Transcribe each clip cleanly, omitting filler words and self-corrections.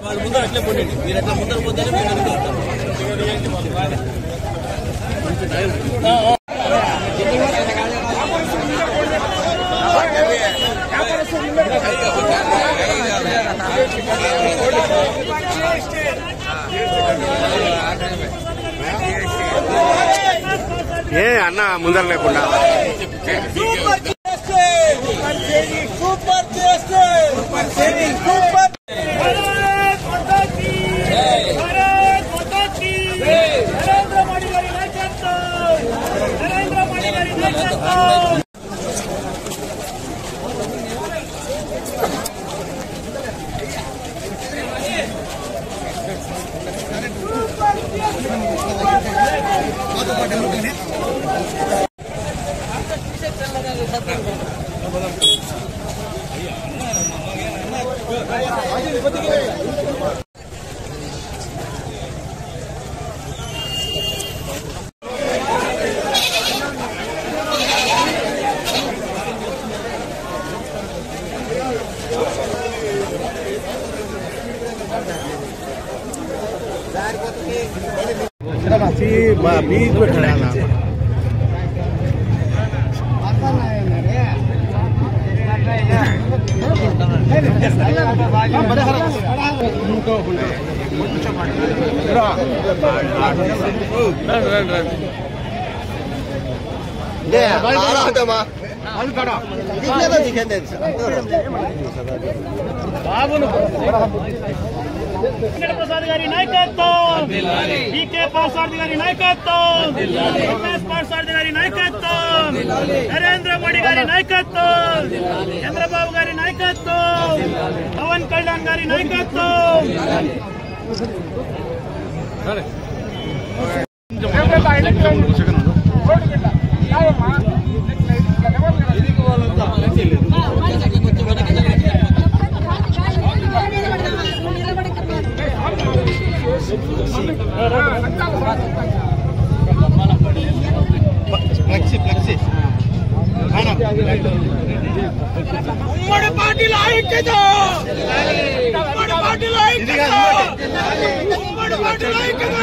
వాళ్ళు ముందర అట్లే పోండి, మీరు అట్లా ముందర పోతేనే మీరు ఏ అన్న ముందర లేకుండా बीच में खड़ा ना ప్రసాద్ గారి నాయకత్వం, పీకే పార్సారథి గారి నాయకత్వం, ఎంఎస్ పార్సారథి గారి నాయకత్వం, నరేంద్ర మోడీ గారి నాయకత్వం, చంద్రబాబు గారి నాయకత్వం, పవన్ కళ్యాణ్ గారి నాయకత్వం. ఉమ్మడి పార్టీల ఐక్యత, ఉమ్మడి పార్టీల ఐక్యత, ఉమ్మడి పార్టీల ఐక్యత.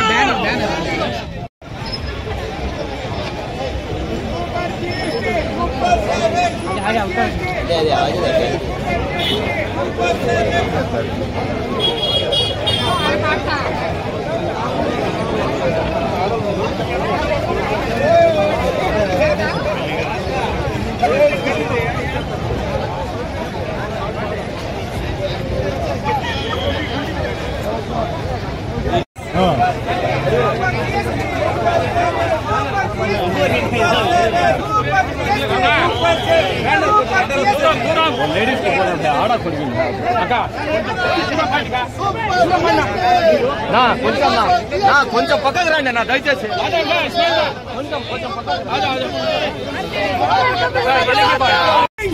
లేడీస్ ఆడ కొంచెం పక్కకు రండి అన్న, దయచేసి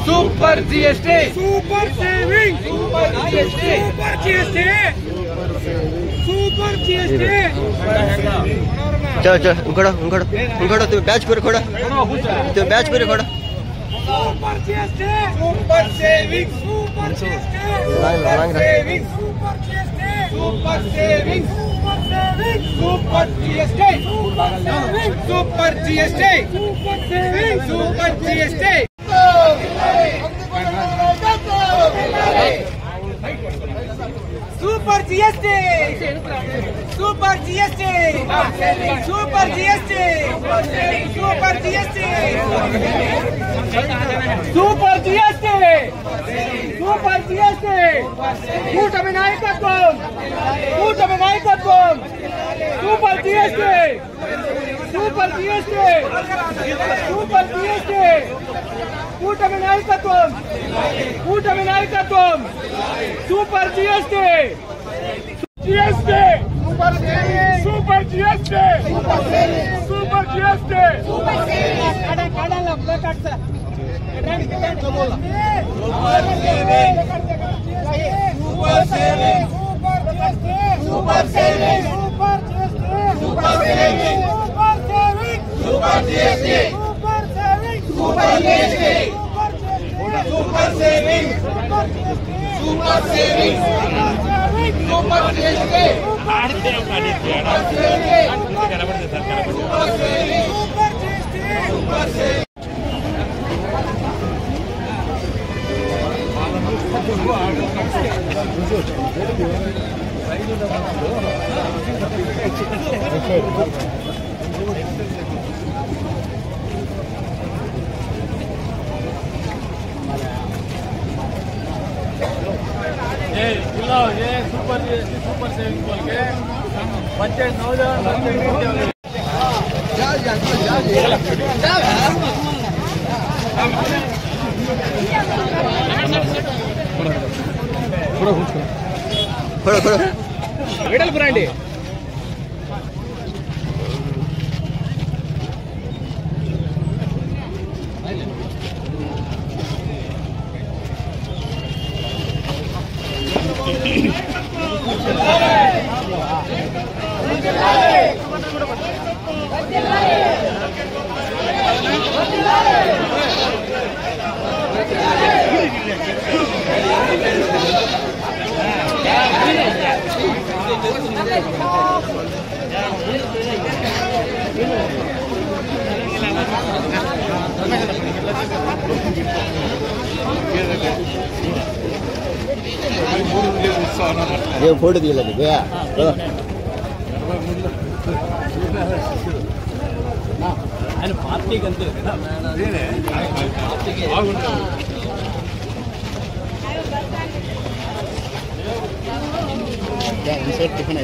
super GST, super saving, super GST, super GST, super GST. चलो चलो उखड़ो उखड़ो उखड़ो, तुम बैच पर खड़ा, तुम बैच पर खड़ा. Super GST, super saving, super GST, super saving, super GST, super saving, super saving, super GST, super saving, super GST, super saving, super GST. Super GST, super GST, super GST, super GST, super GST, super GST. కూటమి నాయకత్వం, కూటమి నాయకత్వం, super GST, super GST, super GST. కూటమి నాయకత్వం, కూటమి నాయకత్వం, super GST, GST, super super GST, super GST, super saving. కడల ప్లేకట్స్ రండి కింద బోలా. Super saving, super saving, super GST, super saving, super GST, super saving, super saving, super GST. Super savings super GST super saving बोल के बच्चे नौजवान రండి फोटो दिए भैया ఆయన పార్టీకి అంతే टिफिन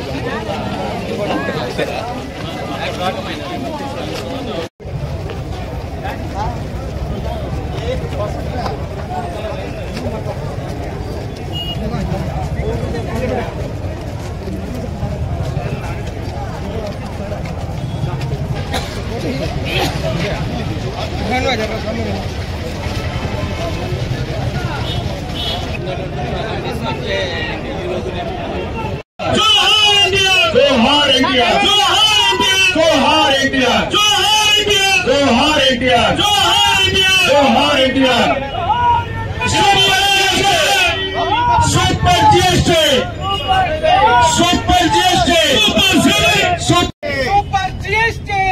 जोहार इंडिया जोहार इंडिया जोहार इंडिया जोहार इंडिया जोहार इंडिया जोहार India super GST super GST super GST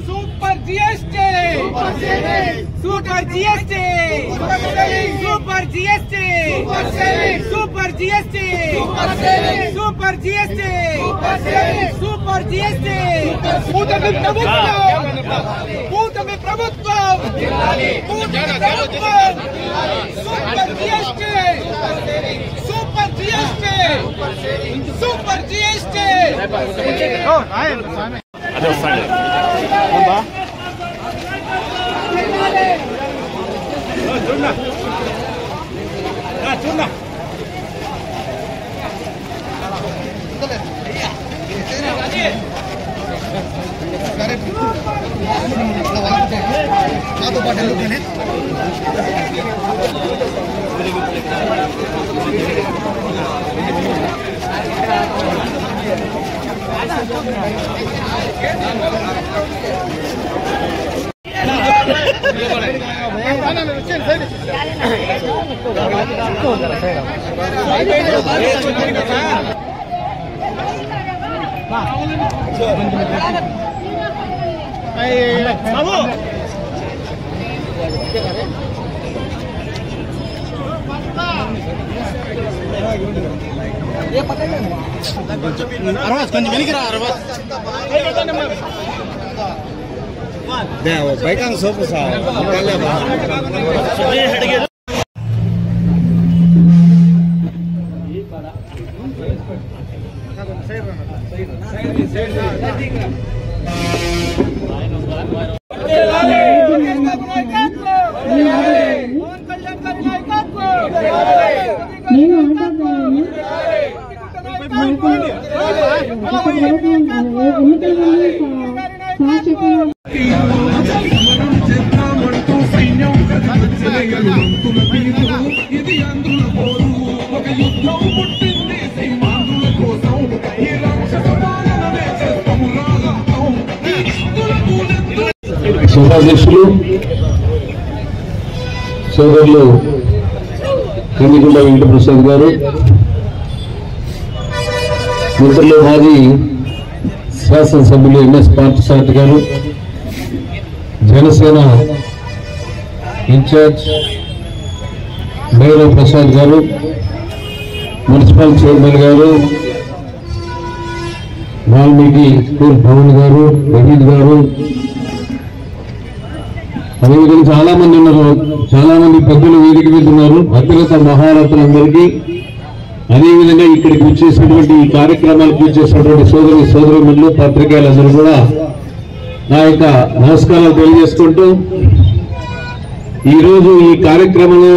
super GST super GST super GST super GST super GST super GST కూటమి ప్రభుత్వం super GST super GST super GST అదే వస్తాడు చూడ నాతో పాటు ఎందుకనే కొంచెం వెనక్కిరా బయట సోపు సార్ సభాధ్యక్షులు సోదరులు కందికొండ వెంకటప్రసాద్ గారు, మిత్రులు మాజీ శాసనసభ్యులు ఎన్ఎస్ పార్థసారథి గారు, జనసేన ఇన్ఛార్జ్ భైరవ్ ప్రసాద్ గారు, మున్సిపల్ చైర్మన్ గారు, వాల్మీకి స్కూల్ భవన్ గారు, రహీద్ గారు, అదేవిధంగా చాలా మంది ఉన్నారు. చాలా మంది పెద్దలు వేదిక మీద ఉన్నారు. అత్యున్నత మహారథులందరికీ, అదేవిధంగా ఇక్కడికి వచ్చేసినటువంటి ఈ కార్యక్రమాలకు వచ్చేసినటువంటి సోదరులు పత్రికేయులందరూ కూడా నా యొక్క నమస్కారాలు తెలియజేసుకుంటూ, ఈరోజు ఈ కార్యక్రమంలో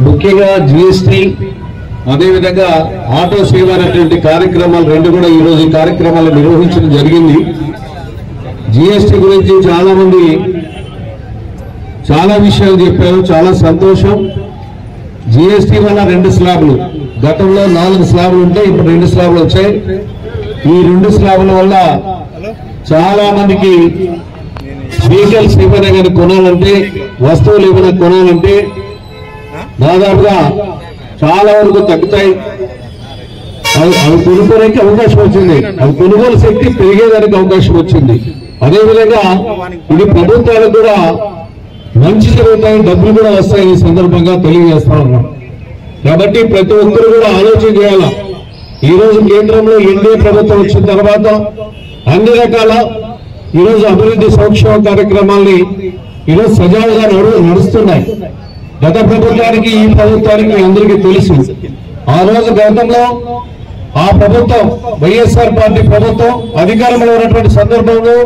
ముఖ్యంగా జిఎస్టీ, అదేవిధంగా ఆటో సేవ అనేటువంటి కార్యక్రమాలు రెండు కూడా ఈరోజు ఈ కార్యక్రమాలు నిర్వహించడం జరిగింది. జిఎస్టీ గురించి చాలా మంది చాలా విషయాలు చెప్పారు, చాలా సంతోషం. జిఎస్టీ వల్ల 2 స్లాబ్లు, గతంలో 4 స్లాబ్లు ఉంటాయి, ఇప్పుడు 2 స్లాబ్లు వచ్చాయి. ఈ 2 స్లాబ్ల వల్ల చాలా మందికి వెహికల్స్ ఏమైనా కానీ కొనాలంటే, వస్తువులు ఏమైనా కొనాలంటే దాదాపుగా చాలా వరకు తగ్గుతాయి. అవి కొనుక్కోడానికి అవకాశం వచ్చింది, అవి కొనుగోలు శక్తి పెరిగేదానికి అవకాశం వచ్చింది. అదేవిధంగా ఇది ప్రభుత్వాలకు కూడా మంచి జరుగుతాయి, డబ్బులు కూడా వస్తాయి. ఈ సందర్భంగా తెలియజేస్తా ఉన్నాం. కాబట్టి ప్రతి ఒక్కరు కూడా ఆలోచన చేయాలా. ఈ రోజు కేంద్రంలో ఎన్డీఏ ప్రభుత్వం వచ్చిన తర్వాత అన్ని రకాల ఈరోజు అభివృద్ధి సంక్షేమ కార్యక్రమాల్ని ఈరోజు సజావుగా నడుస్తున్నాయి. గత ప్రభుత్వానికి ఈ ప్రభుత్వానికి అందరికీ తెలుసు. ఆ రోజు గతంలో ఆ ప్రభుత్వం వైఎస్ఆర్ పార్టీ ప్రభుత్వం అధికారంలో ఉన్నటువంటి సందర్భంలో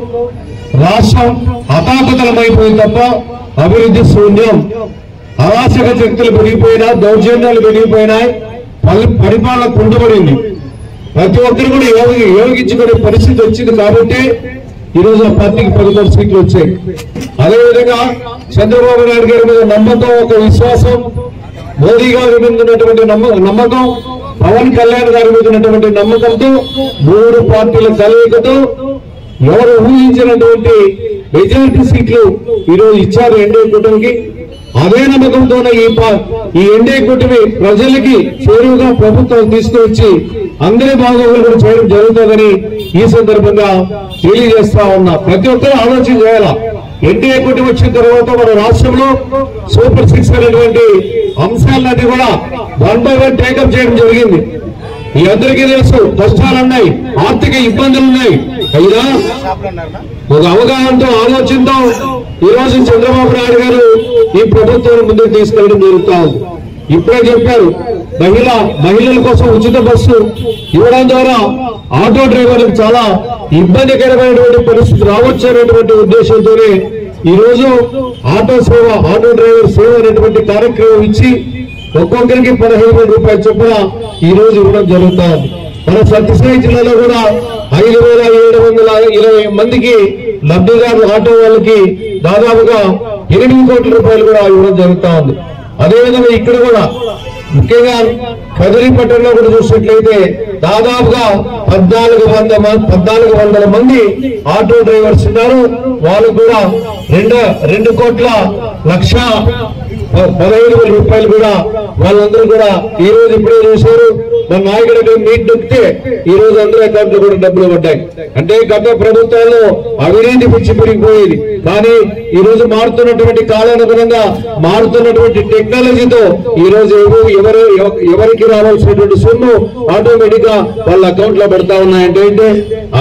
రాష్ట్రం అతాకుతలమైపోయింది తప్ప అభివృద్ధి శూన్యం. అరాచక శక్తులు పెరిగిపోయినా, దౌర్జన్యాలు పెరిగిపోయినాయి, పరిపాలన కుంటుపడింది. ప్రతి ఒక్కరు కూడా యోగించుకునే పరిస్థితి వచ్చింది. కాబట్టి ఈరోజు ఆ పార్టీకి 11 సీట్లు వచ్చాయి. అదేవిధంగా చంద్రబాబు నాయుడు గారి మీద నమ్మకం, ఒక విశ్వాసం, మోదీ గారి మీద ఉన్నటువంటి నమ్మకం, పవన్ కళ్యాణ్ గారి మీద ఉన్నటువంటి నమ్మకంతో 3 పార్టీల కలయికతో ఎవరు ఊహించినటువంటి మెజారిటీ సీట్లు ఈరోజు ఇచ్చారు ఎన్డీఏ కూటమికి. అదే నమ్మకంతోనే ఈ ఎన్డీఏ కూటమి ప్రజలకి చేరువుగా ప్రభుత్వం తీసుకువచ్చి అందరి బాగోగులు కూడా చేయడం జరుగుతుందని ఈ సందర్భంగా తెలియజేస్తా ఉన్నా. ప్రతి ఒక్కరూ ఆలోచన చేయాలా. ఎన్డీఏ కూటమి వచ్చిన తర్వాత మన రాష్ట్రంలో సూపర్ 6 అనేటువంటి అంశాలన్నీ కూడా 1 by 1 టేకప్ చేయడం జరిగింది. మీ అందరికీ తెలుసు, కష్టాలున్నాయి, ఆర్థిక ఇబ్బందులున్నాయి. అయినా ఒక అవగాహనతో, ఆలోచనతో ఈ రోజు చంద్రబాబు నాయుడు గారు ఈ ప్రభుత్వాన్ని ముందుకు తీసుకెళ్లడం జరుగుతా ఉంది. ఇప్పుడే చెప్పారు, మహిళల కోసం ఉచిత బస్సు ఇవ్వడం ద్వారా ఆటో డ్రైవర్లకు చాలా ఇబ్బందికరమైనటువంటి పరిస్థితి రావచ్చు అనేటువంటి ఉద్దేశంతోనే ఈ రోజు ఆటో డ్రైవర్ సేవ అనేటువంటి కార్యక్రమం ఇచ్చి ఒక్కొక్కరికి 15,000 రూపాయలు చొప్పున ఈ రోజు ఇవ్వడం జరుగుతా ఉంది. మన సత్యసాయి జిల్లాలో కూడా 5,720 మందికి లబ్ధిదారులు ఆటో వాళ్ళకి దాదాపుగా 8 కోట్ల రూపాయలు కూడా ఇవ్వడం జరుగుతా ఉంది. అదేవిధంగా ఇక్కడ కూడా ముఖ్యంగా కదిరిపట్టణంలో కూడా చూసినట్లయితే దాదాపుగా 1,400 మంది ఆటో డ్రైవర్స్ ఉన్నారు. వాళ్ళు కూడా 2,15,000 రూపాయలు కూడా వాళ్ళందరూ కూడా ఈ రోజు ఇప్పుడే చూశారు. మన నాయకుడికి మీట్ దొక్కితే ఈ రోజు అందరూ అకౌంట్లో కూడా డబ్బులు పడ్డాయి. అంటే గత ప్రభుత్వాల్లో అవినీతి పిచ్చి పెరిగిపోయేది. కానీ ఈ రోజు మారుతున్నటువంటి కాలానుగుణంగా మారుతున్నటువంటి టెక్నాలజీతో ఈ రోజు ఎవరికి రావాల్సినటువంటి సొమ్ము ఆటోమేటిక్ గా వాళ్ళ అకౌంట్ లో పడతా ఉన్నాయంటే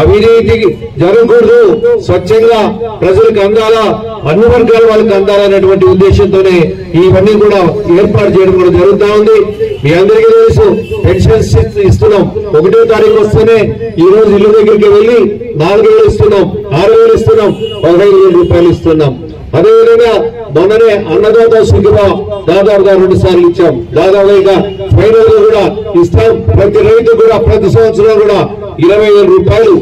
అవినీతి జరగకూడదు, స్వచ్ఛంగా ప్రజలకు అందాలా, అన్ని వర్గాల వాళ్ళకి అందాలనేటువంటి ఉద్దేశంతోనే ఇవన్నీ కూడా ఏర్పాటు చేయడం కూడా జరుగుతా ఉంది. మీ అందరికీ తెలుసు, పెన్షన్స్ ఇస్తున్నాం. 1వ తారీఖు వస్తేనే ఈ రోజు ఇల్లు దగ్గరికి వెళ్లి 4,000 ఇస్తున్నాం, 6,000 ఇస్తున్నాం, 15,000 రూపాయలు ఇస్తున్నాం. అదేవిధంగా మొన్ననే అన్నదాత సుఖీభా దాదాపుగా 2 సార్లు ఇచ్చాం. దాదాపుగా ఇంకా ఫైనల్ గా కూడా ఇస్తాం. ప్రతి రైతు కూడా ప్రతి సంవత్సరం కూడా 20,000 రూపాయలు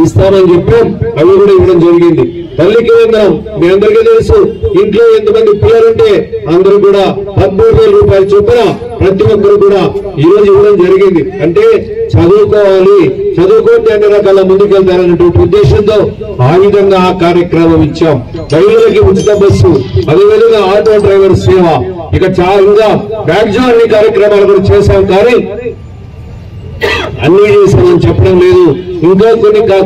ఇస్తామని చెప్పాం, అవి కూడా ఇవ్వడం జరిగింది. తల్లికి వందనం మీ అందరికీ తెలుసు. ఇంట్లో ఎంతమంది పిల్లలుంటే అందరూ కూడా 13,000 రూపాయలు చొప్పున ప్రతి ఒక్కరు కూడా ఈ రోజు ఇవ్వడం జరిగింది. అంటే చదువుకోవాలి, చదువుకుంటే అన్ని రకాల ముందుకెళ్తారన్నటువంటి ఉద్దేశంతో ఆ విధంగా ఆ కార్యక్రమం ఇచ్చాం. మహిళలకి ఉచిత బస్సు, అదేవిధంగా ఆటో డ్రైవర్ సేవ, ఇక ఇంకా మ్యాక్సిమం అన్ని కార్యక్రమాలు కూడా చేశాం. కానీ అన్ని చేశామని చెప్పడం లేదు, ఇంకా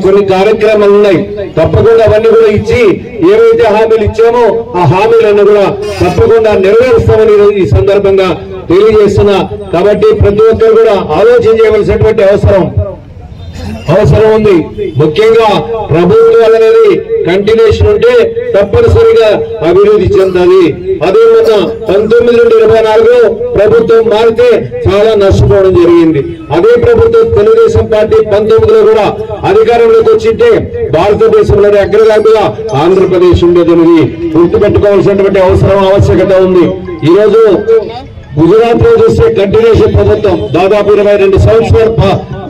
కొన్ని కార్యక్రమాలు ఉన్నాయి. తప్పకుండా అవన్నీ కూడా ఇచ్చి ఏవైతే హామీలు ఇచ్చామో ఆ హామీలన్నీ కూడా తప్పకుండా నెరవేరుస్తామని ఈ సందర్భంగా తెలియజేస్తున్నా. కాబట్టి ప్రతి ఒక్కరు కూడా ఆలోచన చేయవలసినటువంటి అవసరం ఉంది. ముఖ్యంగా ప్రభుత్వాలు అనేది కంటిన్యూషన్ ఉంటే తప్పనిసరిగా అభివృద్ధి చెందాలి. అదే మొన్న 19 నుండి 24 ప్రభుత్వం మారితే చాలా నష్టపోవడం జరిగింది. అదే ప్రభుత్వం తెలుగుదేశం పార్టీ 19లో కూడా అధికారంలోకి వచ్చింటే భారతదేశంలోని అగ్రగామిగా ఆంధ్రప్రదేశ్ ఉండేదనేది గుర్తుపెట్టుకోవాల్సినటువంటి ఆవశ్యకత ఉంది. ఈ రోజు గుజరాత్ లో చూస్తే కంటిన్యూషన్ ప్రభుత్వం దాదాపు 22 సంవత్సరాల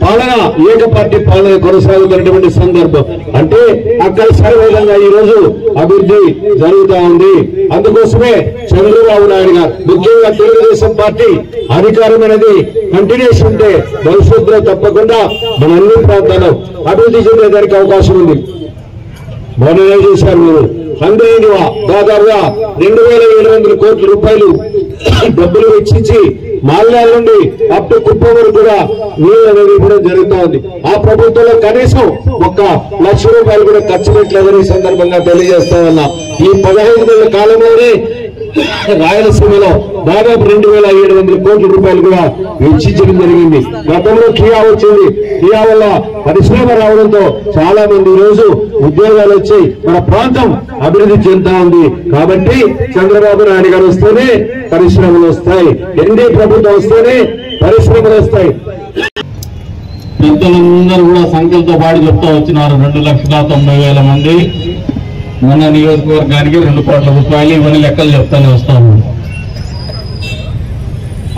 పాలన, ఏక పార్టీ పాలన కొనసాగుతున్నటువంటి సందర్భం. అంటే అక్కడ సర్వేదంగా ఈ రోజు అభివృద్ధి జరుగుతూ ఉంది. అందుకోసమే చంద్రబాబు నాయుడు గారు ముఖ్యంగా తెలుగుదేశం పార్టీ అధికారం అనేది కంటిన్యూషన్ ఉంటే భవిష్యత్తులో తప్పకుండా మన అన్ని ప్రాంతాల్లో అభివృద్ధి చెందేదానికి అవకాశం ఉంది. మొన్న చేశారు మీరు హండ్రీనివా దాదాపుగా 2,700 కోట్ల రూపాయలు డబ్బులు వెచ్చించి మాల్యాల నుండి అప్ టు కుప్పం వరకు కూడా నీళ్లు అనేది ఇవ్వడం జరుగుతూ ఉంది. ఆ ప్రభుత్వంలో కనీసం 1 లక్ష రూపాయలు కూడా ఖర్చు పెట్టలేదని సందర్భంగా తెలియజేస్తా ఉన్నా. ఈ 15 నెలల కాలంలోనే రాయలసీమలో దాదాపు 2,700 కోట్ల రూపాయలు కూడా వెచ్చించడం జరిగింది. గతంలో కియా వచ్చింది. కియా వల్ల పరిశ్రమ రావడంతో చాలా మంది ఈ రోజు ఉద్యోగాలు వచ్చి మన ప్రాంతం అభివృద్ధి చెందుతా ఉంది. కాబట్టి చంద్రబాబు నాయుడు గారు వస్తేనే పరిశ్రమలు వస్తాయి, ఎన్డీ ప్రభుత్వం వస్తేనే పరిశ్రమలు వస్తాయి. పెద్దలందరూ కూడా సంఖ్యలతో పాటు చెప్తా వచ్చినారు. 2,90,000 మంది మన నియోజకవర్గానికి 2 కోట్ల రూపాయలు ఇవన్నీ లెక్కలు చెప్తానే వస్తాము.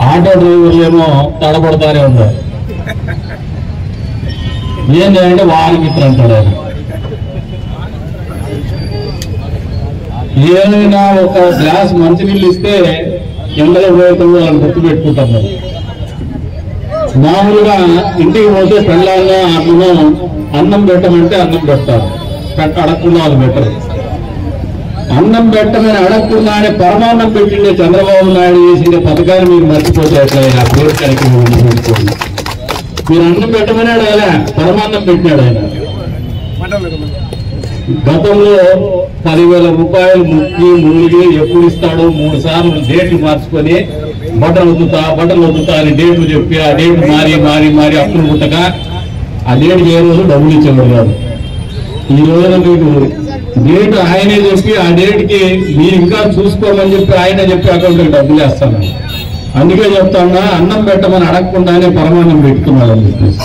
ఆటో డ్రైవర్లు ఏమో తడబడతానే ఉన్నారు. ఏంటంటే వారికి ఇతర అంటాడు ఆయన. ఏదైనా ఒక గ్లాస్ మంచినీళ్ళు ఇస్తే ఎండలో పోయేటప్పుడు వాళ్ళని గుర్తు పెట్టుకుంటారు. మామూలుగా ఇంటికి పోతే పెళ్ళాల్లో అన్నం పెట్టమంటే అన్నం పెడతారు, అడగకుండా వాళ్ళు పెట్టరు. అన్నం పెట్టమని అడగకుండానే పరమాన్నం పెట్టిండే చంద్రబాబు నాయుడు చేసిన పథకాన్ని మీరు మర్చిపోతే ఎట్లా పేరు కార్యక్రమం పెట్టుకోండి. మీరు అన్నం పెట్టమని అడగలే, పరమాన్నం పెట్టినాడు ఆయన. గతంలో 10,000 రూపాయలు మునిగి ఎప్పుడు ఇస్తాడో 3 సార్లు డేట్లు మార్చుకొని బట్టలు వద్దుతా అని డేట్లు చెప్పి ఆ డేట్ మారి అప్పులు పుట్టక ఆ డేట్ ఏ రోజు డబ్బులు ఇచ్చేవాడు కాదు. ఈ రోజున మీకు డేట్ ఆయనే చెప్పి ఆ డేట్కి మీరు ఇంకా చూసుకోమని చెప్పి ఆయనే చెప్పి అకౌంట్కి డబ్బులు వేస్తాను. అందుకే చెప్తాను, అన్నం పెట్టమని అడగకుండానే పరమాన్నం పెట్టుకున్నాడని చెప్పేసి.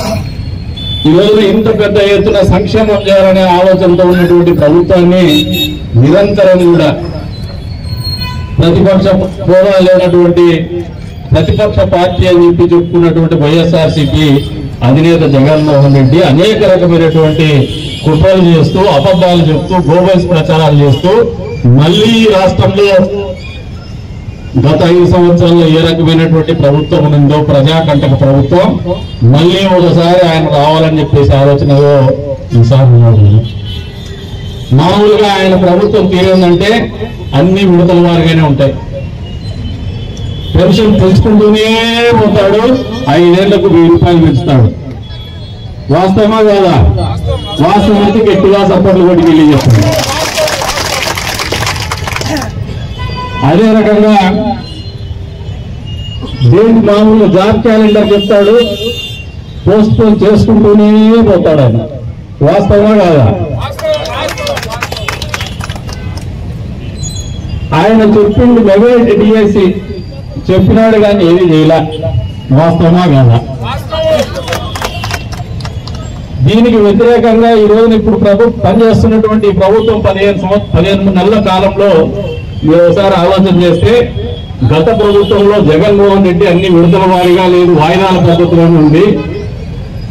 ఈ రోజున ఇంత పెద్ద ఎత్తున సంక్షేమం చేయాలనే ఆలోచనతో ఉన్నటువంటి ప్రభుత్వాన్ని నిరంతరం కూడా ప్రతిపక్ష హోదా లేనటువంటి ప్రతిపక్ష పార్టీ అని చెప్పి చెప్పుకున్నటువంటి వైఎస్ఆర్సీపీ అధినేత జగన్మోహన్ రెడ్డి అనేక రకమైనటువంటి కుట్రలు చేస్తూ, అబద్ధాలు చెప్తూ, గోబల్స్ ప్రచారాలు చేస్తూ మళ్ళీ రాష్ట్రంలో గత 5 సంవత్సరాల్లో ఏ రకమైనటువంటి ప్రభుత్వం ఉందో ప్రజాకంటక ప్రభుత్వం మళ్ళీ ఒకసారి ఆయన రావాలని చెప్పేసి ఆలోచనలో ఈసారి మామూలుగా ఆయన ప్రభుత్వం తీరేందంటే అన్ని విడతల వారిగానే ఉంటాయి. పెన్షన్ పెంచుకుంటూనే పోతాడు, 5 ఏళ్లకు 1000 రూపాయలు పెంచుతాడు. వాస్తవమా కాదా? వాస్తవానికి గట్టిగా సపోర్ట్లు కొట్టి తెలియజేస్తుంది. అదే రకంగా దేనికి మామూలుగా జాబ్ క్యాలెండర్ చెప్తాడు, పోస్ట్ పోన్ చేసుకుంటూనే పోతాడు ఆయన. వాస్తవమా కాదా? ఆయన చెప్పింది మెగా డిఎస్సి చెప్పినాడు కానీ ఏది చేయలే. వాస్తవమా కాదా? దీనికి వ్యతిరేకంగా ఈ రోజున ఇప్పుడు పనిచేస్తున్నటువంటి ప్రభుత్వం 15 నెలల కాలంలో మీరు ఒకసారి ఆలోచన చేస్తే గత ప్రభుత్వంలో జగన్మోహన్ రెడ్డి అన్ని విడుదల వారీగా లేదు, వాయిదాల పద్ధతిలోనే ఉంది.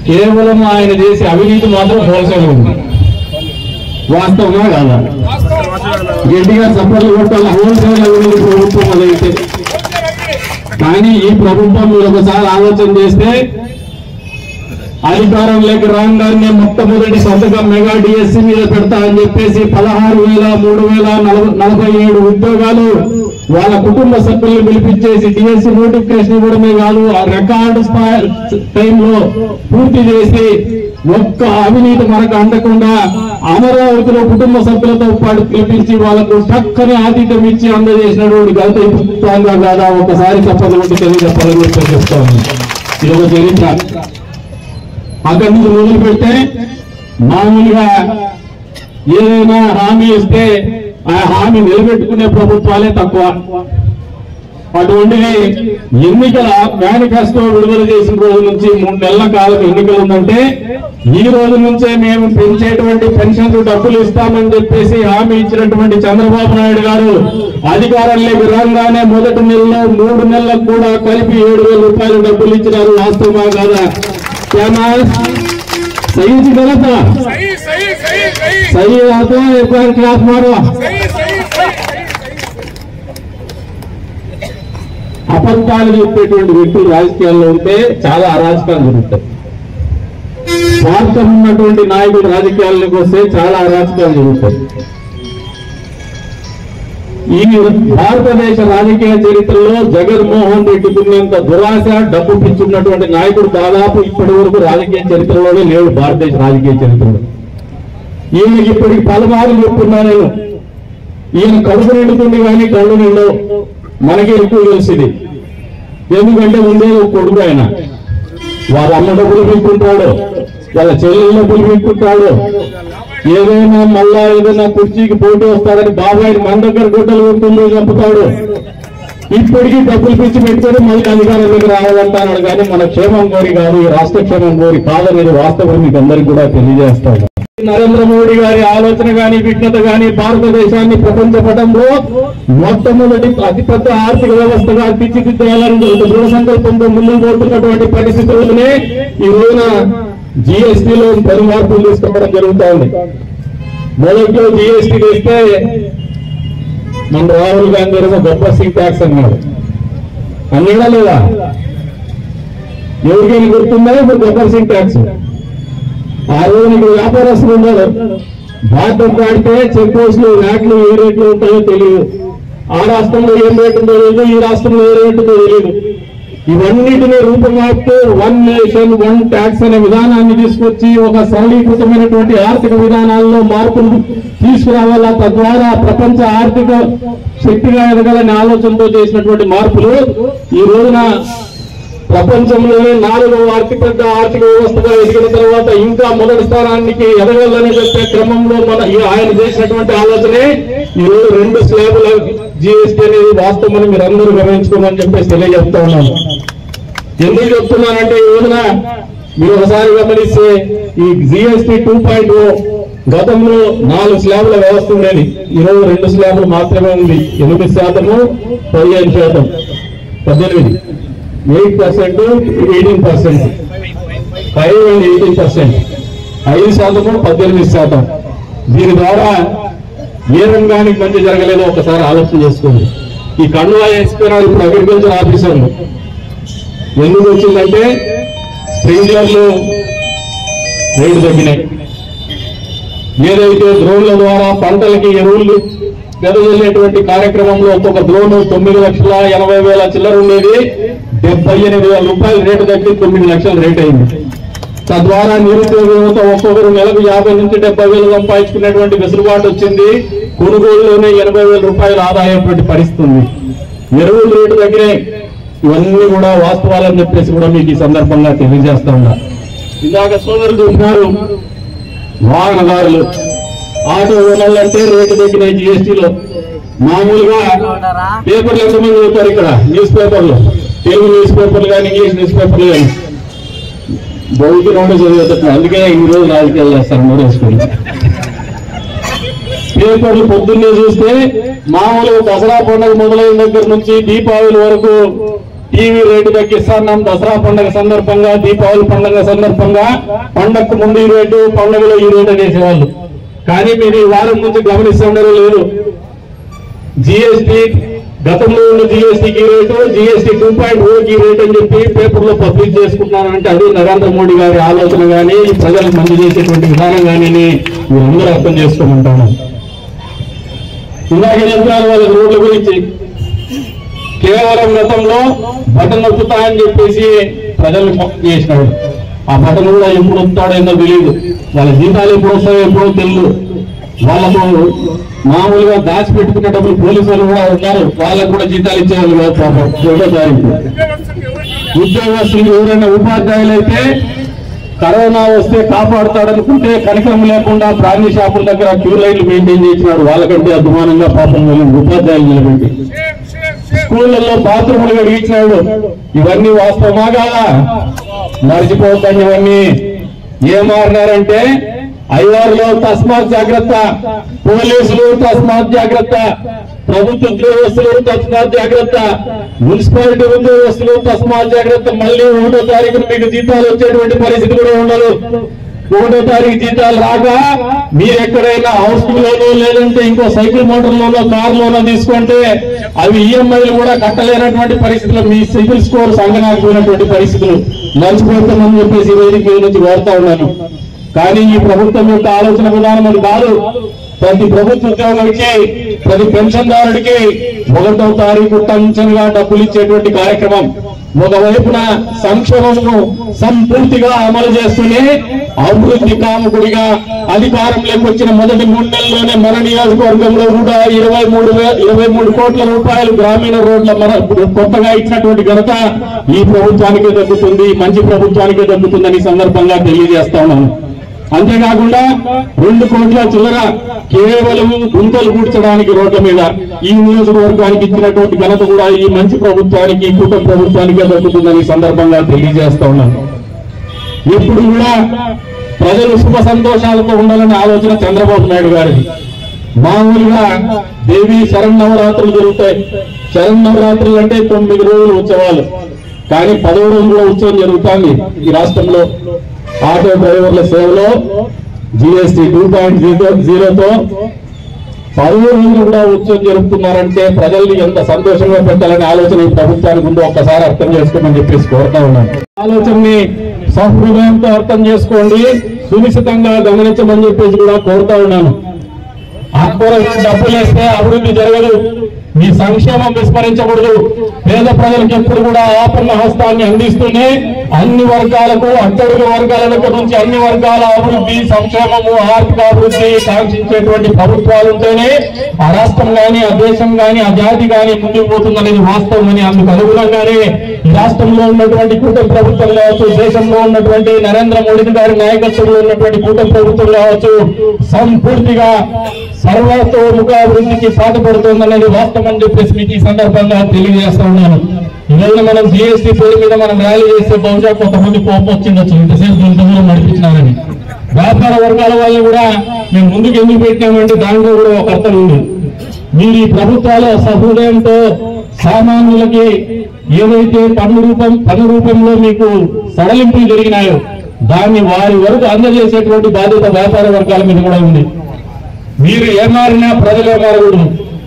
కేవలం ఆయన చేసే అవినీతి మాత్రం హోల్సేల్ ఉంది. వాస్తవంగా కాదా? గట్టిగా సపోర్ట్లు కొట్టాలి. హోల్సేల్ అవినీతి ప్రభుత్వం అదైతే. కానీ ఈ ప్రభుత్వం మీరు ఒకసారి ఆలోచన చేస్తే అధికారంలోకి రాగానే మొట్టమొదటి సంతకం మెగా డిఎస్సి మీద పెడతా అని చెప్పేసి 16,347 ఉద్యోగాలు వాళ్ళ కుటుంబ సభ్యులను పిలిపించేసి డిఎస్సి నోటిఫికేషన్ ఇవ్వడమే కాదు, ఆ రికార్డు టైంలో పూర్తి చేసి ఒక్క అవినీతి మనకు అందకుండా అమరావతిలో కుటుంబ సభ్యులతో పాటు పిలిపించి వాళ్ళకు చక్కని ఆతిథ్యం ఇచ్చి అందజేసినటువంటి గత ప్రభుత్వంగా కాదా ఒకసారి చెప్పకపోతే తెలియజెప్పాలని చెప్పి చెప్తాను. ఇది ఒక చరిత్ర. అక్కడి నుంచి మొదలు పెడితే మామూలుగా ఏదైనా హామీ ఇస్తే ఆ హామీ నిలబెట్టుకునే ప్రభుత్వాలే తక్కువ. అటువంటిది ఎన్నికల మేనిఫెస్టో విడుదల చేసిన రోజు నుంచి 3 నెలల కాలం ఎన్నికలు ఉందంటే ఈ రోజు నుంచే మేము పెంచేటువంటి పెన్షన్లు డబ్బులు ఇస్తామని చెప్పేసి హామీ ఇచ్చినటువంటి చంద్రబాబు నాయుడు గారు అధికారంలోకి రాగానే మొదటి నెలలో 3 నెలలకు కూడా కలిపి 7,000 రూపాయలు డబ్బులు ఇచ్చినారు. వాస్తవమా కాదా? सही से गलत है? सही आता है. एक बार क्लास मारो. అబద్ధాలు చెప్పేటువంటి వ్యక్తులు రాజకీయాల్లో ఉంటే చాలా అరాచకాలు జరుగుతాయి. స్వార్థం ఉన్నటువంటి నాయకుడు రాజకీయాల్లోకి వస్తే చాలా అరాచకాలు జరుగుతాయి. ఈ భారతదేశ రాజకీయ చరిత్రలో జగన్మోహన్ రెడ్డికి ఉన్నంత దురాశ డబ్బు పిచ్చున్నటువంటి నాయకుడు దాదాపు ఇప్పటి వరకు రాజకీయ చరిత్రలోనే లేడు. భారతదేశ రాజకీయ చరిత్రలో ఈయనకి ఇప్పటికి పలుమార్లు చెప్తున్నా నేను, ఈయన కడుపు నిండుతుంది కానీ కళ్ళు నిండవు. మనకి ఎక్కువ తెలిసింది. ఎందుకంటే ఉండేది ఒక కొడుకు. ఆయన వాళ్ళ అమ్మ డబ్బులు పీక్కుంటాడు, వాళ్ళ చెల్లెల డబ్బులు పీక్కుంటాడు. ఏదైనా మళ్ళా ఏదైనా కుర్చీకి పోటీ వస్తాడని బాబాయ్ మన దగ్గర గుడ్డలు ఉంటుంది చంపుతాడు. ఇప్పటికీ డబ్బులు పిచ్చి పెట్టుకొని మళ్ళీ అధికారంలోకి రావాలంటాడు. కానీ మన క్షేమం కోరి కాదు, ఈ రాష్ట్ర క్షేమం కోరి కాదనేది వాస్తవం మీకు అందరికీ కూడా తెలియజేస్తాడు. నరేంద్ర మోడీ గారి ఆలోచన గాని విఘ్నత గాని భారతదేశాన్ని ప్రపంచ పటంలో మొట్టమొదటి అతిపెద్ద ఆర్థిక వ్యవస్థగా తీర్చిదిద్దాలని దృఢ సంకల్పంతో ముందుకు పోతున్నటువంటి పరిస్థితుల్లోనే ఈ రోజున జీఎస్టీలో 10 మార్పులు తీసుకోవడం జరుగుతూ ఉంది. మొదట్లో జీఎస్టీ వేస్తే మన రాహుల్ గాంధీ గారు గబ్బర్ సింగ్ ట్యాక్స్ అన్నాడు. అన్నాడా లేదా? ఎవరికైనా గుర్తుందా ఇప్పుడు గబ్బర్ సింగ్ ట్యాక్స్? ఆ రోజు నీకు వ్యాపారస్తులు ఉన్నారు. భారతం దాటితే చెక్ పోస్టులు వ్యాట్లు ఏ రేట్లు ఉంటాయో తెలియదు. ఆ రాష్ట్రంలో ఏం రేటు ఉందో తెలియదు, ఈ రాష్ట్రంలో ఏ రేటు ఉందో తెలియదు. ఇవన్నిటినీ రూపమార్పుతూ 1 నేషన్ 1 ట్యాక్స్ అనే విధానాన్ని తీసుకొచ్చి ఒక సరళీకృతమైనటువంటి ఆర్థిక విధానాల్లో మార్పులు తీసుకురావాలా, తద్వారా ప్రపంచ ఆర్థిక శక్తిగా ఎదగాలనే ఆలోచనతో చేసినటువంటి మార్పులు ఈ రోజున ప్రపంచంలోనే 4వ అతిపెద్ద ఆర్థిక వ్యవస్థగా ఎదిగిన తర్వాత ఇంకా మొదటి స్థానానికి ఎదగాలని చెప్పే క్రమంలో ఆయన చేసినటువంటి ఆలోచనే ఈ రోజు 2 స్లాబుల జీఎస్టీ అనేది వాస్తవమని మీరు అందరూ గమనించుకోమని చెప్పేసి తెలియజెప్తా ఉన్నాను. ఎందుకు చెప్తున్నానంటే ఈ రోజున మీరు ఒకసారి గమనిస్తే ఈ జీఎస్టీ 2.0 గతంలో 4 స్లాబుల వ్యవస్థ ఉండేది. ఈరోజు 2 స్లాబులు మాత్రమే ఉంది. 8%, 15%, 18%, 8%, 18%, 5 and 18%, 5%, 18%. దీని ద్వారా ఏ రంగానికి మంచి జరగలేదో ఒకసారి ఆలోచన చేసుకోండి. ఈ కండువా వేసుకున్నారు ఇప్పుడు అగ్రికల్చర్ ఆఫీసర్లు. ఎందుకు వచ్చిందంటే స్ప్రింక్లర్లు రేటు తగ్గినాయి. ఏదైతే డ్రోన్ల ద్వారా పంటలకి ఎరువులు వెదజల్లేటువంటి కార్యక్రమంలో ఒక్కొక్క డ్రోన్ 9,80,000 చిల్లర ఉండేది 78,000 రూపాయలు రేటు తగ్గి 9 లక్షల రేట్ అయింది. తద్వారా నిరుద్యోగ యువత ఒక్కొక్కరు నెలకు 50 నుంచి 70,000 సంపాదించుకునేటువంటి వెసులుబాటు వచ్చింది. కొనుగోలులోనే 80,000 రూపాయలు ఆదాయటువంటి పరిస్థితి ఉంది. ఎరువులు రేటు తగ్గినాయి. ఇవన్నీ కూడా వాస్తవాలని చెప్పేసి కూడా మీకు ఈ సందర్భంగా తెలియజేస్తా ఉన్నా. ఇందాక సోదరులు చూస్తున్నారు, వాహనదారులు ఆటో ఓనర్లు అంటే రేటు తగ్గినాయి జీఎస్టీలో. మామూలుగా పేపర్లు ఎంతమంది చదువుతారు ఇక్కడ? న్యూస్ పేపర్లు, తెలుగు న్యూస్ పేపర్లు కానీ ఇంగ్లీష్ న్యూస్ పేపర్లు కానీ బౌద్ధి రెండు చదివేటప్పుడు. అందుకే ఈ రోజు రాజకీయాలు చేస్తారు మూడేసుకుని. పేపర్లు పొద్దున్నే చూస్తే మామూలుగా దసరా పండుగ మొదలైన దగ్గర నుంచి దీపావళి వరకు టీవీ రేటు తగ్గిస్తున్నాం, దసరా పండుగ సందర్భంగా, దీపావళి పండుగ సందర్భంగా పండగకు ముందు ఈ రేటు, పండుగలో ఈ రేటు అనేసేవాళ్ళు. కానీ మీరు ఈ వారం నుంచి గమనిస్తుండరు లేదు. జిఎస్టీ గతంలో ఉన్న జిఎస్టీకి రేటు, జిఎస్టీ 2.0కి రేటు అని చెప్పి పేపర్లో పబ్లిష్ చేసుకుంటున్నారంటే అది నరేంద్ర మోడీ గారి ఆలోచన కానీ ప్రజలకు మంచి చేసేటువంటి విధానం కానీ మీరందరూ అర్థం చేసుకోమంటాను. ఇందాక చెప్తున్నారు వాళ్ళ రోడ్ల గురించి. కేవలం గతంలో బటన్ నొక్కుతా అని చెప్పేసి ప్రజలు చేసినాడు. ఆ బటన్ కూడా ఎప్పుడు వస్తాడో ఏందో తెలియదు. వాళ్ళ జీతాలు ఎప్పుడు వస్తాయో ఎప్పుడో తెలియదు. వాళ్ళకు మామూలుగా దాచిపెట్టుకునే డబ్బులు పోలీసు వాళ్ళు కూడా ఉన్నారు, వాళ్ళకు కూడా జీతాలు ఇచ్చేవాళ్ళు కాదు పాపం. 1వ తారీఖు ఉద్యోగస్తులు ఎవరైనా ఉపాధ్యాయులు అయితే కరోనా వస్తే కాపాడుతాడనుకుంటే కనికరం లేకుండా బ్రాండీ షాపుల దగ్గర క్యూ లైన్లు మెయింటైన్ చేసినాడు. వాళ్ళకంటే అభిమానంగా పాపం ఉపాధ్యాయులు నిలబెట్టి స్కూళ్లలో బాత్రూములు కడిగించినాడు. ఇవన్నీ వాస్తవమా కాదా? మర్చిపోతాను. ఇవన్నీ ఏం మారినారంటే ఐవారులో తస్మాత్ జాగ్రత్త, పోలీసులు తస్మాత్ జాగ్రత్త, ప్రభుత్వ ఉద్యోగస్తులు తస్మాత్ జాగ్రత్త, మున్సిపాలిటీ ఉద్యోగస్తులు తస్మాత్ జాగ్రత్త. మళ్ళీ 1వ తారీఖున మీకు జీతాలు వచ్చేటువంటి పరిస్థితి కూడా ఉండదు. 1వ తారీఖు జీతాలు రాక మీరు ఎక్కడైనా హౌస్ లోనో లేదంటే ఇంకో సైకిల్ మోటార్ లోనో కార్ లోనో తీసుకుంటే అవి ఈఎంఐలు కూడా కట్టలేనటువంటి పరిస్థితులు, మీ సివిల్ స్కోర్ సంగనాకపోయినటువంటి పరిస్థితులు మర్చిపోతామని చెప్పేసి వేదిక నుంచి కోరుతా ఉన్నాను. కానీ ఈ ప్రభుత్వం యొక్క ఆలోచన విధానం అది కాదు. ప్రతి ప్రభుత్వ ఉద్యోగానికి, ప్రతి పెన్షన్దారుడికి 1వ తారీఖు టంచన్గా డబ్బులు ఇచ్చేటువంటి కార్యక్రమం. ఒకవైపున సంక్షేమము సంపూర్తిగా అమలు చేస్తూనే అభివృద్ధి కాముకుడిగా అధికారంలోకి వచ్చిన మొదటి 3 నెలల్లోనే మన నియోజకవర్గంలో కూడా 23 కోట్ల రూపాయలు గ్రామీణ రోడ్ల కొత్తగా ఇచ్చినటువంటి ఘనత ఈ ప్రభుత్వానికే దక్కుతుంది, మంచి ప్రభుత్వానికే దక్కుతుందని సందర్భంగా తెలియజేస్తా ఉన్నాను. అంతేకాకుండా 2 కోట్ల చిల్లర కేవలం గుంతలు పూడ్చడానికి రోడ్ల మీద ఈ నియోజకవర్గానికి ఇచ్చినటువంటి ఘనత కూడా ఈ మంచి ప్రభుత్వానికి, కుటుంబ ప్రభుత్వానికే దక్కుతుందని సందర్భంగా తెలియజేస్తా ఉన్నాను. ఎప్పుడు కూడా ప్రజలు శుభ సంతోషాలతో ఉండాలనే ఆలోచన చంద్రబాబు నాయుడు గారిది. మామూలుగా దేవి శరన్నవరాత్రులు జరుగుతాయి. శరన్నవరాత్రులు అంటే 9 రోజులు ఉత్సవాలు, కానీ 10వ రోజు కూడా ఉత్సవం జరుగుతుంది ఈ రాష్ట్రంలో. ఆటో డ్రైవర్ల సేవలో జిఎస్టీ 2.0తో 10 రోజులు కూడా ఉత్సవం జరుపుతున్నారంటే ప్రజల్ని ఎంత సంతోషంగా పెట్టాలనే ఆలోచన ఈ ప్రభుత్వానికి ఉందో ఒక్కసారి అర్థం చేసుకోమని చెప్పేసి కోరుతా ఉన్నాను. ఆలోచనని సహృదయంతో అర్థం చేసుకోండి, సునిశ్చితంగా గమనించమని చెప్పేసి కూడా కోరుతా ఉన్నాను. డబ్బులు వేస్తే అభివృద్ధి జరగదు, మీ సంక్షేమం విస్మరించకూడదు. పేద ప్రజలకు ఎప్పుడు కూడా ఆపన్న హస్తాన్ని అందిస్తూనే అన్ని వర్గాలకు, అట్టడుగు వర్గాల దగ్గర నుంచి అన్ని వర్గాల అభివృద్ధి, సంక్షేమము, ఆర్థిక అభివృద్ధి కాంక్షించేటువంటి ప్రభుత్వాలు ఉంటేనే ఆ రాష్ట్రం గాని, ఆ దేశం గాని, ఆ జాతి గాని ముందుకు పోతుందనేది వాస్తవం అని అందుకు అనుగుణంగానే ఈ రాష్ట్రంలో ఉన్నటువంటి కూటమి ప్రభుత్వం కావచ్చు, దేశంలో ఉన్నటువంటి నరేంద్ర మోడీ గారి నాయకత్వంలో ఉన్నటువంటి కూటమి ప్రభుత్వం కావచ్చు సంపూర్తిగా సర్వతోముఖ అభివృద్ధికి పాటుపడుతుందనేది వాస్తవం అని చెప్పేసి మీకు ఈ సందర్భంగా తెలియజేస్తా ఉన్నాను. ఈరోజు మనం జిఎస్టీ పేరు మీద మనం ర్యాలీ చేస్తే బహుశా కొంతమంది కోపం వచ్చిండొచ్చు, ఇంతసేపు దూరంలో నడిపించినారని. వ్యాపార వర్గాల వాళ్ళు కూడా మేము ముందుకు ఎందుకు పెట్టినామంటే దాంట్లో కూడా ఒక అర్థం ఉంది. మీరు ఈ ప్రభుత్వాల సహృదయంతో సామాన్యులకి ఏదైతే పన్ను రూపంలో మీకు సడలింపులు జరిగినాయో దాన్ని వారి వరకు అందజేసేటువంటి బాధ్యత వ్యాపార వర్గాల మీద కూడా ఉంది. మీరు ఏమారినా ప్రజలే మారకూడదు,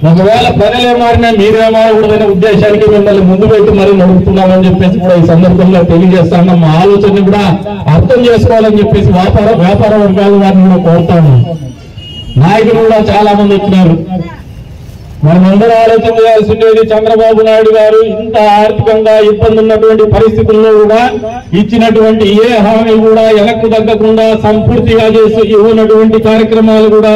ఒకవేళ ప్రజలే మారినా మీరే మారకూడదనే ఉద్దేశానికి మిమ్మల్ని ముందు పెట్టి మరీ నడుపుతున్నామని చెప్పేసి కూడా ఈ సందర్భంగా తెలియజేస్తాను. మా ఆలోచనని కూడా అర్థం చేసుకోవాలని చెప్పేసి వ్యాపార వర్గాల వారిని కూడా కోరుతాను. నాయకులు కూడా చాలా మంది వచ్చినారు. మనమందరూ ఆలోచన చేయాల్సిందేది, చంద్రబాబు నాయుడు గారు ఇంత ఆర్థికంగా ఇబ్బంది ఉన్నటువంటి పరిస్థితుల్లో కూడా ఇచ్చినటువంటి ఏ హామీ కూడా వెనక్కు తగ్గకుండా సంపూర్తిగా చేసి ఇవ్వనటువంటి కార్యక్రమాలు కూడా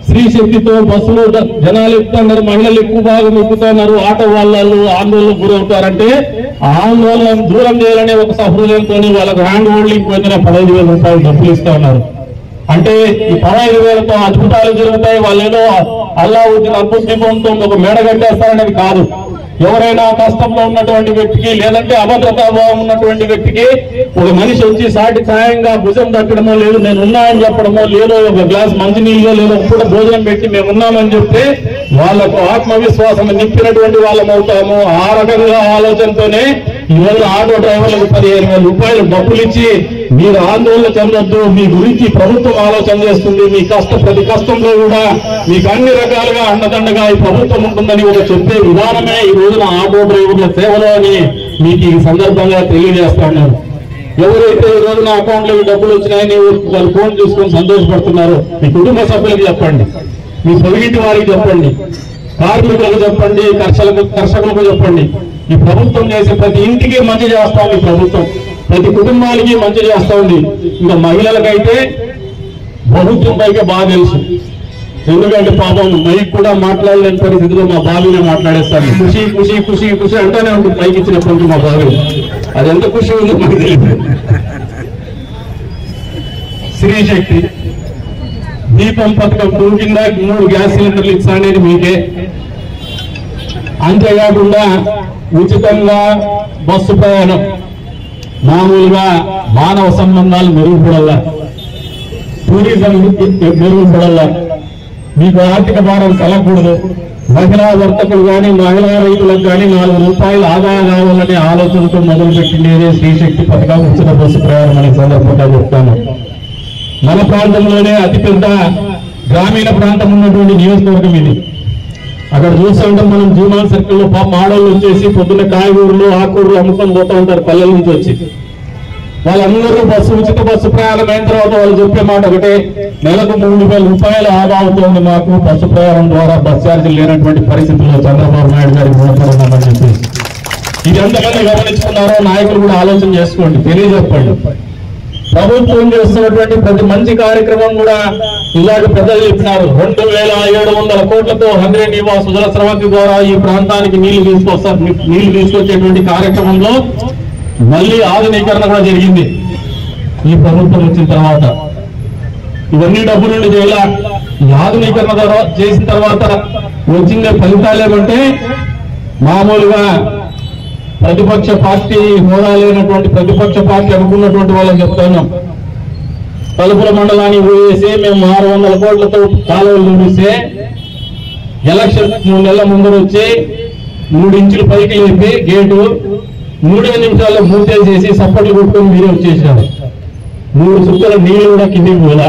స్త్రీ శక్తితో బస్సులో జనాలు ఎక్కుతున్నారు, మహిళలు ఎక్కువ భాగం ఎక్కుతున్నారు, ఆటో వాళ్ళు ఆందోళనకు గురవుతారంటే ఆ ఆందోళన దూరం చేయాలనే ఒక సహృదయంతో వాళ్ళకు హ్యాండ్ హోల్డింగ్ పొందిన 15,000 రూపాయలు డబ్బులు ఇస్తా ఉన్నారు. అంటే ఈ 15,000తో అద్భుతాలు జరుగుతాయి, వాళ్ళు ఏదో అల్లావుద్దీన్ అద్భుత దీపంతో ఒక మేడ కట్టేస్తారనేది కాదు. ఎవరైనా కష్టంలో ఉన్నటువంటి వ్యక్తికి లేదంటే అభద్రతా భావం ఉన్నటువంటి వ్యక్తికి ఒక మనిషి వచ్చి సాటి సాయంగా భుజం తట్టడమో, లేదు నేను ఉన్నాయని చెప్పడమో, లేదో ఒక గ్లాస్ మంచినీళ్ళు లేదో కూడా భోజనం పెట్టి మేము ఉన్నామని చెప్తే వాళ్లకు ఆత్మవిశ్వాసం నింపినటువంటి వాళ్ళం అవుతాము. ఆ రకంగా ఆలోచనతోనే ఈరోజు ఆటో డ్రైవర్లకు 15,000 రూపాయలు డబ్బులు ఇచ్చి మీరు ఆందోళన చెందొద్దు, మీ గురించి ప్రభుత్వం ఆలోచన చేస్తుంది, మీ ప్రతి కష్టంలో కూడా మీకు అన్ని రకాలుగా అండదండగా ఈ ప్రభుత్వం ఉంటుందని ఒక చెప్పే విధానమే ఈ రోజున ఆటో డ్రైవర్ల సేవలో అని మీకు ఈ సందర్భంగా తెలియజేస్తా ఉన్నారు. ఎవరైతే ఈ రోజున అకౌంట్లోకి డబ్బులు వచ్చినాయని వాళ్ళు ఫోన్ చూసుకొని సంతోషపడుతున్నారో మీ కుటుంబ సభ్యులకు చెప్పండి, మీ పొరుగింటి వారికి చెప్పండి, కార్మికులకు చెప్పండి, కర్షకులకు చెప్పండి. ఈ ప్రభుత్వం చేసే ప్రతి ఇంటికి మంచి చేస్తా ఉంది ప్రభుత్వం, ప్రతి కుటుంబానికి మంచి చేస్తా ఉంది. ఇంకా మహిళలకైతే ప్రభుత్వం పైగా బాగా తెలుసు. ఎందుకంటే పాపం మైక్ కూడా మాట్లాడలేని పరిస్థితిలో మా బావినే మాట్లాడేస్తాను. ఖుషి ఖుషి ఖుషి ఖుషి అంటూనే ఉంటుంది మైక్ ఇచ్చినప్పుడు మా బావి. అది ఎంత ఖుషి ఉందో మాకు తెలియదు. స్త్రీ శక్తి దీపం పథకం 2 కింద 3 గ్యాస్ సిలిండర్లు ఇచ్చా అనేది మీకే. అంతేకాకుండా ఉచితంగా బస్సు ప్రయాణం, మామూలుగా మానవ సంబంధాలు మెరుగుపడాల, టూరిజం మెరుగుపడాల, మీకు ఆర్థిక భారం కలగకూడదు. మహిళా వర్తకులు కానీ మహిళా రైతులకు కానీ 4 రూపాయలు ఆదాయం కావాలనే ఆలోచనతో మొదలుపెట్టిండేదే శ్రీశక్తి పథకం ఉచిత బస్సు ప్రయాణం అనే సందర్భంగా చెప్తాను. మన ప్రాంతంలోనే అతిపెద్ద గ్రామీణ ప్రాంతం ఉన్నటువంటి నియోజకవర్గం ఇది. అక్కడ చూస్తూ ఉంటాం మనం జీవన సర్కిల్లో ఆడవాళ్ళు వచ్చేసి పొద్దున్న కాయగూరలు ఆకుకూరలు అమ్ముకొని పోతూ ఉంటారు పల్లెల నుంచి వచ్చి. వాళ్ళందరూ ఉచిత బస్సు ప్రయాణం అయిన తర్వాత వాళ్ళు చెప్పే మాట ఒకటే, నెలకు 3,000 రూపాయలు ఆదా అవుతుంది మాకు బస్సు ప్రయాణం ద్వారా బస్ ఛార్జీలు లేనటువంటి పరిస్థితుల్లో చంద్రబాబు నాయుడు గారికి రుణపడున్నామని చెప్పేసి. ఇది ఎంతమంది గమనించుకున్నారో నాయకులు కూడా ఆలోచన చేసుకోండి, తెలియజెప్పండి. ప్రభుత్వం చేస్తున్నటువంటి ప్రతి మంచి కార్యక్రమం కూడా ఇలాంటి పెద్దలు చెప్పినారు. 2,700 కోట్లతో హంద్రీ నివాస్ సుజల స్రవంతి ద్వారా ఈ ప్రాంతానికి నీళ్లు తీసుకొచ్చేటువంటి కార్యక్రమంలో మళ్ళీ ఆధునీకరణ కూడా జరిగింది ఈ ప్రభుత్వం వచ్చిన తర్వాత. ఇవన్నీ డబ్బులు నుండి చేయాల. ఈ ఆధునీకరణ చేసిన తర్వాత వచ్చిన ఫలితాలు ఏమంటే మామూలుగా ప్రతిపక్ష పార్టీ హోదా లేనటువంటి ప్రతిపక్ష పార్టీ అనుకున్నటువంటి వాళ్ళని చెప్తున్నాం. తలుపుల మండలాన్ని పోయేసి మేము 600 కోట్లతో కాలువలు నిర్మిస్తే ఎలక్షన్ 3 నెలల ముందు వచ్చి 3 ఇంచులు పైకి లేపి గేటు 3 నిమిషాల్లో మూసేసేసి సప్పట్లు కొట్టుకొని మీరే వచ్చేసినారు. 3 చుక్కల నీళ్లు కూడా కిందికి పోలా.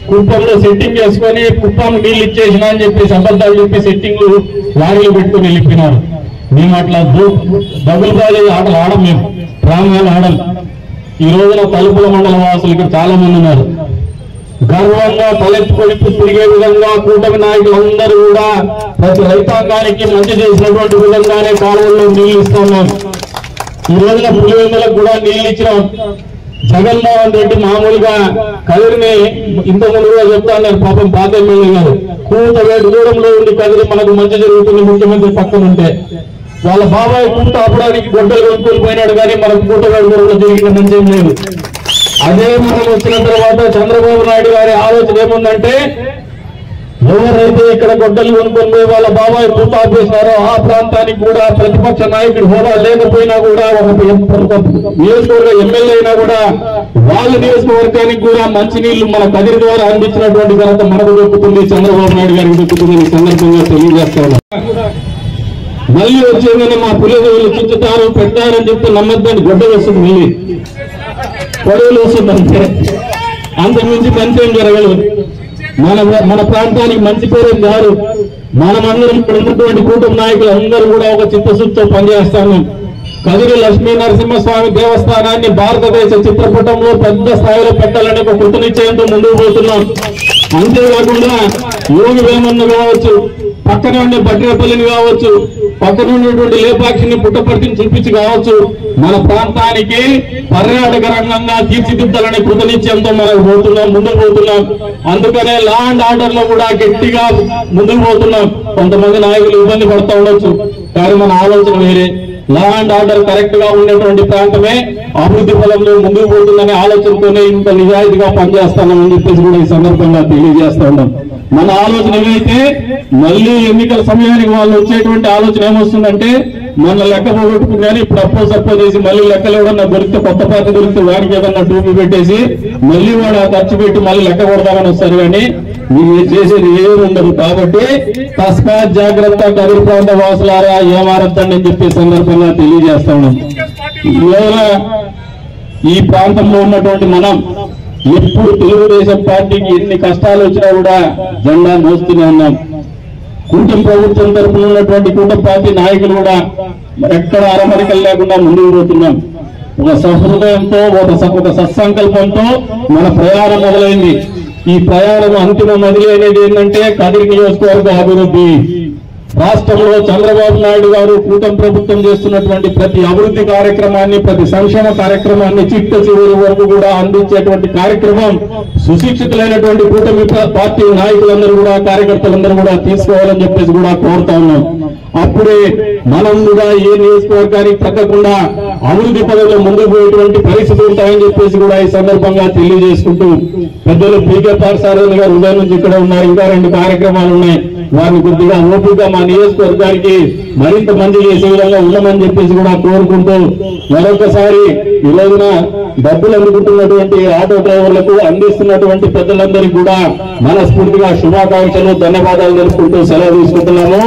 కుప్పంలో సెట్టింగ్ చేసుకొని కుప్పం నీళ్లు ఇచ్చేసినా అని చెప్పేసి అబద్ధాలు చెప్పి సెట్టింగ్లు లారీలు పెట్టుకొని వెళ్ళిపోయినారు. మేము అట్లా డబుల్ బాజీ ఆటలు ఆడం, మేము ప్రాంగాలు ఆడం. ఈ రోజున తలుపుల మండల వాసులు ఇక్కడ చాలా మంది ఉన్నారు. గర్వంగా తలెత్తుకొని తిరిగే విధంగా కూటమి నాయకులందరూ కూడా ప్రతి రైతాంగానికి మంచి చేసినటువంటి విధంగానే కాలువల్లో నీళ్లు ఇస్తున్నాం. ఈ రోజున పులివెందులకు కూడా నీళ్లు ఇచ్చినాం. జగన్మోహన్ రెడ్డి మామూలుగా కదిరిని ఇంతకుముందు కూడా చెప్తా ఉన్నారు, పాపం పాత ఎమ్మెల్యే గారు. కూతవేటు దూరంలో ఉండి కదిరి మనకు మంచి జరుగుతుంది ముఖ్యమంత్రి పక్కన ఉంటే. వాళ్ళ బాబాయ్ కూట అప్పడానికి గొడ్డలు కొనుక్కొని పోయినాడు, కానీ మనకు కూతవేటు దూరంలో జరిగిన మంచి ఏం లేదు. అదే మనం వచ్చిన తర్వాత చంద్రబాబు నాయుడు గారి ఆలోచన ఏముందంటే, ఎవరైతే ఇక్కడ గొడ్డలు కొనుక్కొని పోయి వాళ్ళ బాబాయ్ పూర్తి ఆపేసినారో ఆ ప్రాంతానికి కూడా ప్రతిపక్ష నాయకుడు హోదా లేకపోయినా కూడా ఒక నియోజకవర్గ ఎమ్మెల్యే అయినా కూడా వాళ్ళ నియోజకవర్గానికి కూడా మంచినీళ్లు మన కదిరి ద్వారా అందించినటువంటి ఘనత మనకు దొక్కుతుంది, చంద్రబాబు నాయుడు గారికి దొక్కుతుంది ఈ సందర్భంగా తెలియజేస్తాను. మళ్ళీ వచ్చేదని మా పులివెందులు చుచ్చుతారు పెట్టారని చెప్తే నమ్మద్దని గొడ్డ వస్తుంది, మళ్ళీ పొడవులు వస్తుందంటే అంతకుమించి మంచి ఏం జరగలేదు. మన ప్రాంతానికి మంచి పేరు కాదు. మనమందరం ఇక్కడ ఉన్నటువంటి కూటమి నాయకులు అందరూ కూడా ఒక చిత్తశుద్ధితో పనిచేస్తాము. కదిరి లక్ష్మీ నరసింహస్వామి దేవస్థానాన్ని భారతదేశ చిత్రపటంలో పెద్ద స్థాయిలో పెట్టాలని ఒక కృత నిశ్చయంతో ముందుకు పోతున్నాం. అంతేకాకుండా యోగి వేమన్న కావచ్చు, పక్కనే ఉండే బట్టిరేపల్లిని కావచ్చు, పక్కన ఉండేటువంటి లేపాక్షిని పుట్టపర్తిని చూపించి కావచ్చు, మన ప్రాంతానికి పర్యాటక రంగంగా తీర్చిదిద్దాలనే కృత నిశ్చయంతో మనకు ముందుకు పోతున్నాం. అందుకనే లా అండ్ ఆర్డర్ లో కూడా గట్టిగా ముందుకు పోతున్నాం. కొంతమంది నాయకులు ఇబ్బంది పడుతూ ఉండొచ్చు, కానీ మన ఆలోచన వేరే. లా అండ్ ఆర్డర్ కరెక్ట్ గా ఉండేటువంటి ప్రాంతమే అభివృద్ధి ఫలంలో ముందుకు పోతుందనే ఆలోచనతోనే ఇంత నిజాయితీగా పనిచేస్తానని చెప్పేసి కూడా ఈ సందర్భంగా తెలియజేస్తా ఉన్నాం. మన ఆలోచన ఏమైతే మళ్ళీ ఎన్నికల సమయానికి వాళ్ళు వచ్చేటువంటి ఆలోచన ఏమొస్తుందంటే, మన లెక్క పోగొట్టుకుని ఇప్పుడు సప్పో చేసి మళ్ళీ లెక్కలు ఏదన్నా దొరికితే కొత్త పార్టీ దొరికితే వాడికి ఏదన్నా టూపీ పెట్టేసి మళ్ళీ వాడు ఆ ఖర్చు పెట్టి మళ్ళీ లెక్క కొడదామని వస్తారు. కానీ మీరు చేసేది ఏమి ఉండదు. కాబట్టి తస్మాత్ జాగ్రత్త కదిరి ప్రాంత వాసులారా ఏమారద్దండి అని చెప్పే సందర్భంగా తెలియజేస్తా ఉన్నాం. ఇవాళ ఈ ప్రాంతంలో ఉన్నటువంటి మనం ఎప్పుడు తెలుగుదేశం పార్టీకి ఎన్ని కష్టాలు వచ్చినా కూడా జెండా మోస్తూనే ఉన్నాం. కూటమి ప్రభుత్వం తరఫున ఉన్నటువంటి కూటమి పార్టీ నాయకులు కూడా ఎక్కడ అరమరికలు లేకుండా ముందుకు పోతున్నాం. ఒక సహృదయంతో ఒక సత్సంకల్పంతో మన ప్రయాణం మొదలైంది. ఈ ప్రయాణం అంతిమ మదిలి అనేది ఏంటంటే కదిరి నియోజకవర్గ అభివృద్ధి. రాష్ట్రంలో చంద్రబాబు నాయుడు గారు కూటమి ప్రభుత్వం చేస్తున్నటువంటి ప్రతి అభివృద్ధి కార్యక్రమాన్ని, ప్రతి సంక్షేమ కార్యక్రమాన్ని చిట్ట చివరి వరకు కూడా అందించేటువంటి కార్యక్రమం సుశిక్షితులైనటువంటి కూటమి పార్టీ నాయకులందరూ కూడా, కార్యకర్తలందరూ కూడా తీసుకోవాలని చెప్పేసి కూడా కోరుతా ఉన్నాం. అప్పుడే మనం కూడా ఏ నియోజకవర్గానికి తగ్గకుండా అభివృద్ధి పదంలో ముందుకు పోయేటువంటి పరిస్థితి ఉంటాయని చెప్పేసి కూడా ఈ సందర్భంగా తెలియజేసుకుంటూ, పెద్దలు పీకే పాఠశాల గారు ఉదయం నుంచి ఇక్కడ ఉన్నారు. ఇంకా 2 కార్యక్రమాలు ఉన్నాయి. వారిని కొద్దిగా ఓపికగా మా నియోజకవర్గానికి మరింత మంది చేసే విధంగా ఉండమని చెప్పేసి కూడా కోరుకుంటూ, మరొకసారి ఈ రోజున డబ్బులు అందుకుంటున్నటువంటి ఆటో డ్రైవర్లకు, అందిస్తున్నటువంటి పెద్దలందరికీ కూడా మనస్ఫూర్తిగా శుభాకాంక్షలు, ధన్యవాదాలు తెలుపుకుంటూ సెలవు తీసుకుంటున్నాము.